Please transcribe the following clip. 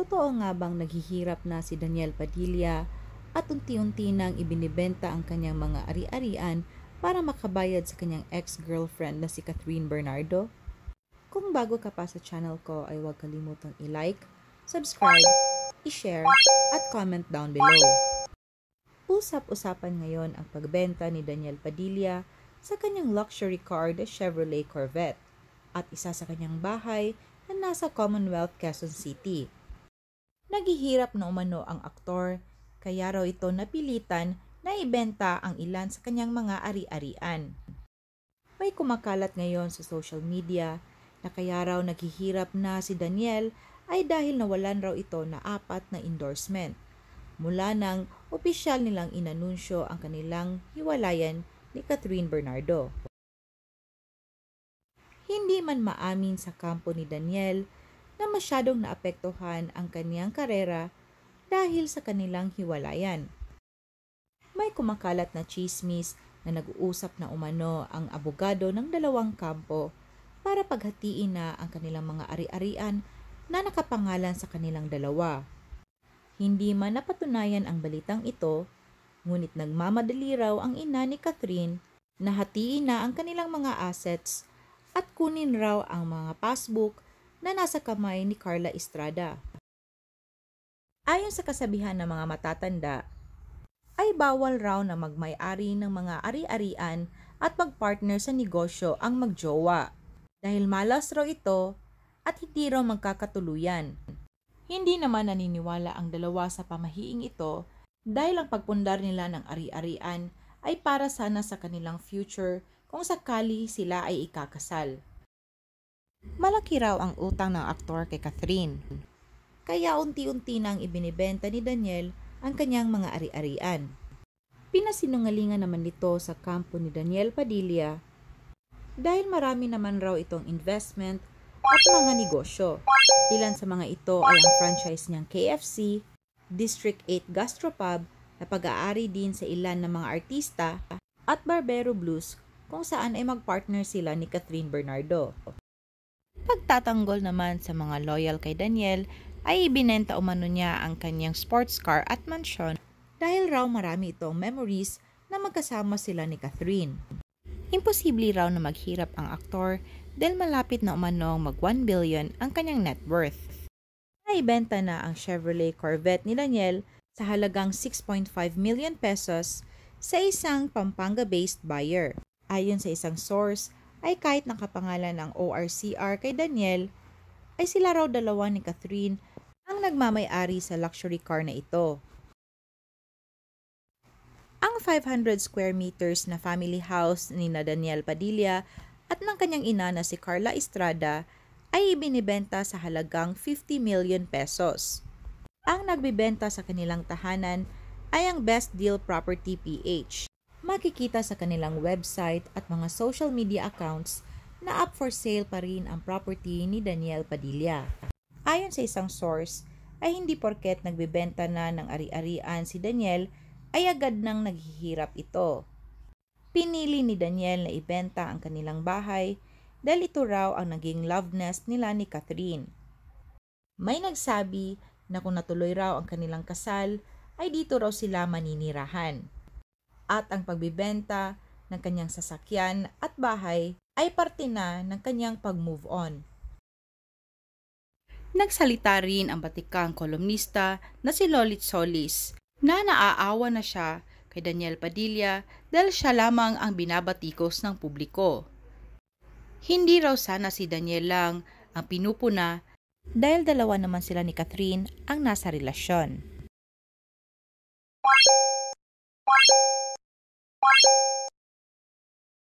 Totoo nga bang naghihirap na si Daniel Padilla at unti-unti nang ibinibenta ang kanyang mga ari-arian para makabayad sa kanyang ex-girlfriend na si Catherine Bernardo? Kung bago ka pa sa channel ko ay huwag kalimutang i-like, subscribe, i-share, at comment down below. Usap-usapan ngayon ang pagbenta ni Daniel Padilla sa kanyang luxury car na Chevrolet Corvette at isa sa kanyang bahay na nasa Commonwealth, Quezon City. Naghihirap na umano ang aktor, kaya raw ito napilitan na ibenta ang ilan sa kanyang mga ari-arian. May kumakalat ngayon sa social media na kaya raw naghihirap na si Daniel ay dahil nawalan raw ito na 4 na endorsement mula nang opisyal nilang inanunsyo ang kanilang hiwalayan ni Catherine Bernardo. Hindi man maamin sa kampo ni Daniel na masyadong naapektuhan ang kaniyang karera dahil sa kanilang hiwalayan. May kumakalat na tsismis na nag-uusap na umano ang abogado ng dalawang kampo para paghatiin na ang kanilang mga ari-arian na nakapangalan sa kanilang dalawa. Hindi man napatunayan ang balitang ito, ngunit nagmamadali raw ang ina ni Catherine na hatiin na ang kanilang mga assets at kunin raw ang mga passbook na nasa kamay ni Carla Estrada. Ayon sa kasabihan ng mga matatanda, ay bawal raw na magmay-ari ng mga ari-arian at magpartner sa negosyo ang magjowa dahil malas raw ito at hindi raw magkakatuluyan. Hindi naman naniniwala ang dalawa sa pamahiing ito dahil ang pagpundar nila ng ari-arian ay para sana sa kanilang future kung sakali sila ay ikakasal. Malaki raw ang utang ng aktor kay Catherine, kaya unti-unti nang ibinibenta ni Daniel ang kanyang mga ari-arian. Pinasinungalingan naman nito sa kampo ni Daniel Padilla dahil marami naman raw itong investment at mga negosyo. Ilan sa mga ito ay ang franchise niyang KFC, District 8 Gastropub na pag-aari din sa ilan ng mga artista at Barbero Blues kung saan ay magpartner sila ni Catherine Bernardo. Pagtatanggol naman sa mga loyal kay Daniel ay ibinenta umano niya ang kanyang sports car at mansyon dahil raw marami itong memories na magkasama sila ni Catherine. Imposible raw na maghirap ang aktor dahil malapit na umanong mag 1 billion ang kanyang net worth. Naibenta na ang Chevrolet Corvette ni Daniel sa halagang 6.5 million pesos sa isang Pampanga-based buyer. Ayon sa isang source, ay kahit nakapangalan ng ORCR kay Daniel, ay sila raw dalawa ni Catherine ang nagmamay-ari sa luxury car na ito. Ang 500 square meters na family house ni Daniel Padilla at ng kanyang ina na si Carla Estrada ay ibinibenta sa halagang 50 million pesos. Ang nagbibenta sa kanilang tahanan ay ang Best Deal Property PH. Makikita sa kanilang website at mga social media accounts na up for sale pa rin ang property ni Daniel Padilla. Ayon sa isang source, ay hindi porket nagbebenta na ng ari-arian si Daniel ay agad nang naghihirap ito. Pinili ni Daniel na ibenta ang kanilang bahay dahil ito raw ang naging love nest nila ni Catherine. May nagsabi na kung natuloy raw ang kanilang kasal ay dito raw sila maninirahan. At ang pagbibenta ng kanyang sasakyan at bahay ay parte na ng kanyang pag-move on. Nagsalita rin ang batikang kolumnista na si Lolit Solis na naaawa na siya kay Daniel Padilla dahil siya lamang ang binabatikos ng publiko. Hindi raw sana si Daniel lang ang pinupuna dahil dalawa naman sila ni Catherine ang nasa relasyon.